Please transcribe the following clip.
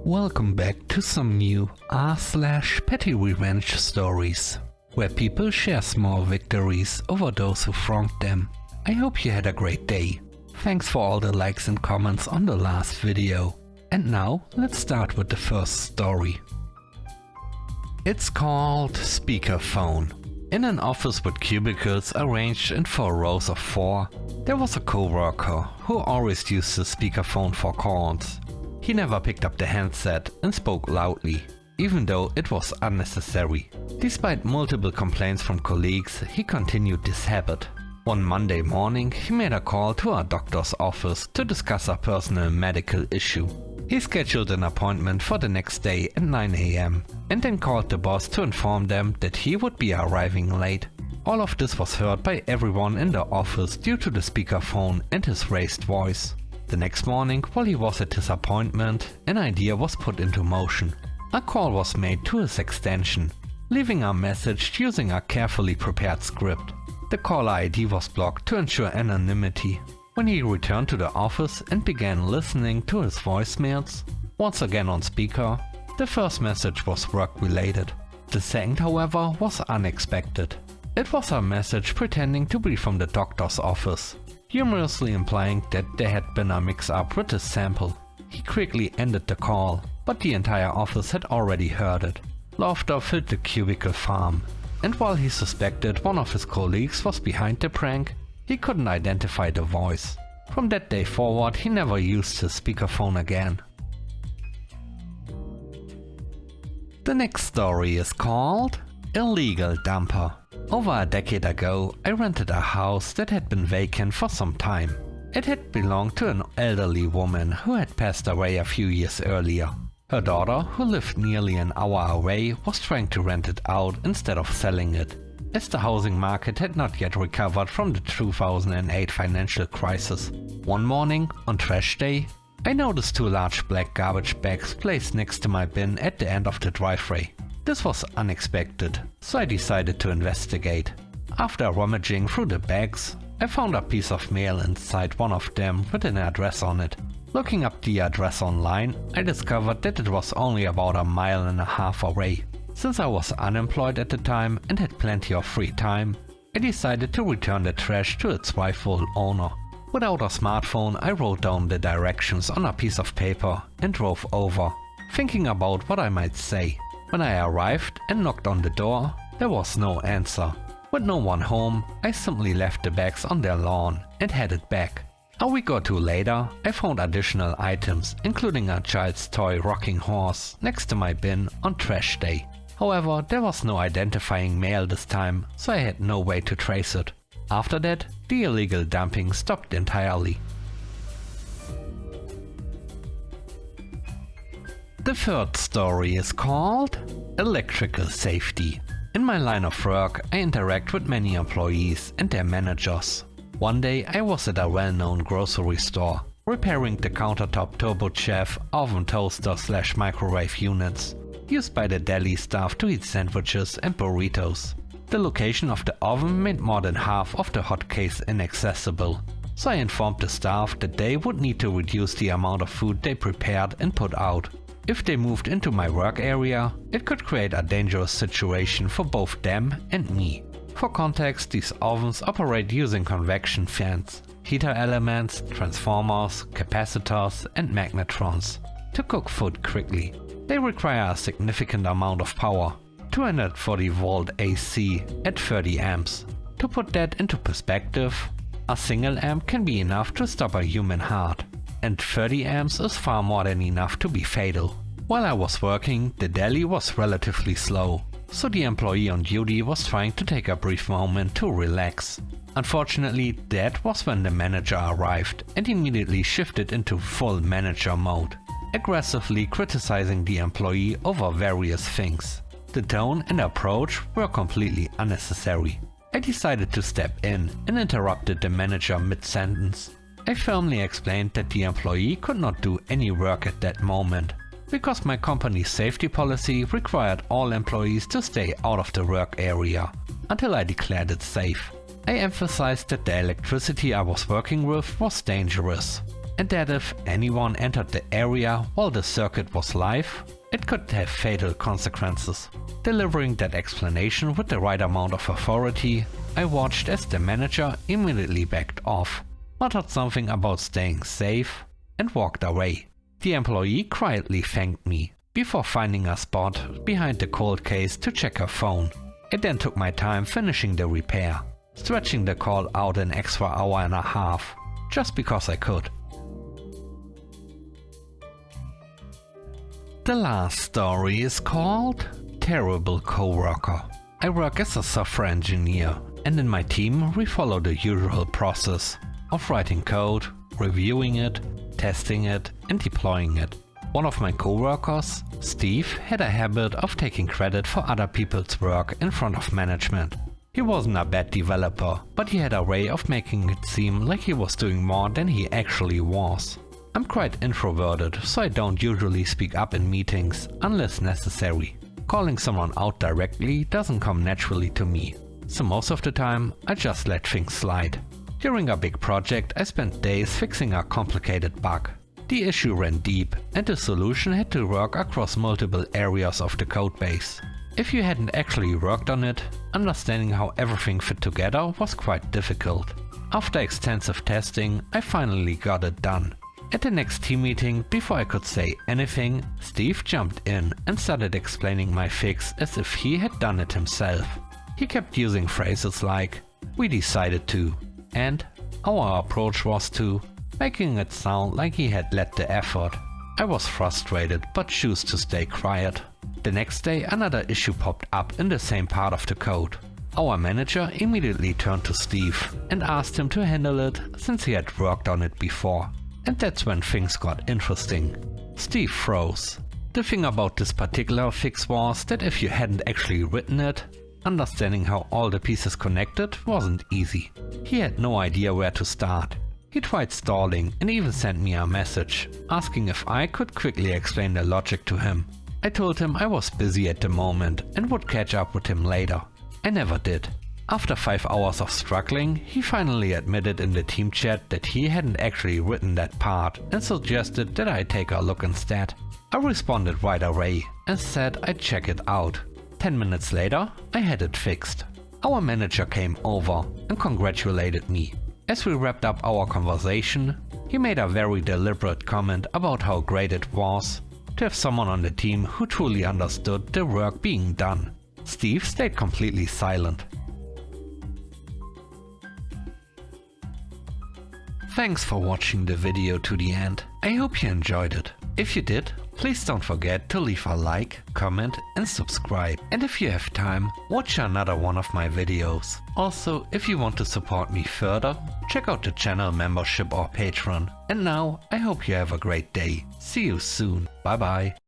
Welcome back to some new r/PettyRevenge stories, where people share small victories over those who wronged them. I hope you had a great day. Thanks for all the likes and comments on the last video. And now let's start with the first story. It's called Speakerphone. In an office with cubicles arranged in 4 rows of 4, there was a coworker who always used the speakerphone for calls. He never picked up the handset and spoke loudly, even though it was unnecessary. Despite multiple complaints from colleagues, he continued this habit. One Monday morning, he made a call to a doctor's office to discuss a personal medical issue. He scheduled an appointment for the next day at 9 AM and then called the boss to inform them that he would be arriving late. All of this was heard by everyone in the office due to the speakerphone and his raised voice. The next morning, while he was at his appointment, an idea was put into motion. A call was made to his extension, leaving a message using a carefully prepared script. The caller ID was blocked to ensure anonymity. When he returned to the office and began listening to his voicemails, once again on speaker, the first message was work-related. The second, however, was unexpected. It was a message pretending to be from the doctor's office, humorously implying that there had been a mix-up with his sample. He quickly ended the call, but the entire office had already heard it. Laughter filled the cubicle farm, and while he suspected one of his colleagues was behind the prank, he couldn't identify the voice. From that day forward, he never used his speakerphone again. The next story is called Illegal Dumper. Over a decade ago, I rented a house that had been vacant for some time. It had belonged to an elderly woman who had passed away a few years earlier. Her daughter, who lived nearly an hour away, was trying to rent it out instead of selling it, as the housing market had not yet recovered from the 2008 financial crisis. One morning, on trash day, I noticed 2 large black garbage bags placed next to my bin at the end of the driveway. This was unexpected, so I decided to investigate. After rummaging through the bags, I found a piece of mail inside one of them with an address on it. Looking up the address online, I discovered that it was only about 1.5 miles away. Since I was unemployed at the time and had plenty of free time, I decided to return the trash to its rightful owner. Without a smartphone, I wrote down the directions on a piece of paper and drove over, thinking about what I might say. When I arrived and knocked on the door, there was no answer. With no one home, I simply left the bags on their lawn and headed back. A week or 2 later, I found additional items, including a child's toy rocking horse, next to my bin on trash day. However, there was no identifying mail this time, so I had no way to trace it. After that, the illegal dumping stopped entirely. The third story is called Electrical Safety. In my line of work, I interact with many employees and their managers. One day I was at a well-known grocery store, repairing the countertop turbo chef oven toaster / microwave units, used by the deli staff to eat sandwiches and burritos. The location of the oven made more than half of the hot case inaccessible, so I informed the staff that they would need to reduce the amount of food they prepared and put out. If they moved into my work area, it could create a dangerous situation for both them and me. For context, these ovens operate using convection fans, heater elements, transformers, capacitors and magnetrons to cook food quickly. They require a significant amount of power, 240 volt AC at 30 amps. To put that into perspective, a single amp can be enough to stop a human heart, and 30 amps is far more than enough to be fatal. While I was working, the deli was relatively slow, so the employee on duty was trying to take a brief moment to relax. Unfortunately, that was when the manager arrived and immediately shifted into full manager mode, aggressively criticizing the employee over various things. The tone and approach were completely unnecessary. I decided to step in and interrupted the manager mid-sentence. I firmly explained that the employee could not do any work at that moment, because my company's safety policy required all employees to stay out of the work area until I declared it safe. I emphasized that the electricity I was working with was dangerous. and that if anyone entered the area while the circuit was live, it could have fatal consequences. Delivering that explanation with the right amount of authority, I watched as the manager immediately backed off, muttered something about staying safe, and walked away. The employee quietly thanked me, before finding a spot behind the cold case to check her phone. I then took my time finishing the repair, stretching the call out an extra hour and a half, just because I could. The last story is called Terrible Coworker. I work as a software engineer, and in my team we follow the usual process of writing code, reviewing it, testing it, and deploying it. One of my coworkers, Steve, had a habit of taking credit for other people's work in front of management. He wasn't a bad developer, but he had a way of making it seem like he was doing more than he actually was. I'm quite introverted, so I don't usually speak up in meetings unless necessary. Calling someone out directly doesn't come naturally to me, so most of the time I just let things slide. During a big project, I spent days fixing a complicated bug. The issue ran deep, and the solution had to work across multiple areas of the codebase. If you hadn't actually worked on it, understanding how everything fit together was quite difficult. After extensive testing, I finally got it done. At the next team meeting, before I could say anything, Steve jumped in and started explaining my fix as if he had done it himself. He kept using phrases like, "We decided to," and "our approach was to," making it sound like he had led the effort. I was frustrated but chose to stay quiet. The next day another issue popped up in the same part of the code. Our manager immediately turned to Steve and asked him to handle it since he had worked on it before. And that's when things got interesting. Steve froze. The thing about this particular fix was that if you hadn't actually written it, understanding how all the pieces connected wasn't easy. He had no idea where to start. He tried stalling and even sent me a message, asking if I could quickly explain the logic to him. I told him I was busy at the moment and would catch up with him later. I never did. After 5 hours of struggling, he finally admitted in the team chat that he hadn't actually written that part and suggested that I take a look instead. I responded right away and said I'd check it out. 10 minutes later, I had it fixed. Our manager came over and congratulated me. As we wrapped up our conversation, he made a very deliberate comment about how great it was to have someone on the team who truly understood the work being done. Steve stayed completely silent. Thanks for watching the video to the end. I hope you enjoyed it. If you did, please don't forget to leave a like, comment and subscribe. And if you have time, watch another one of my videos. Also, if you want to support me further, check out the channel membership or Patreon. And now, I hope you have a great day. See you soon. Bye bye.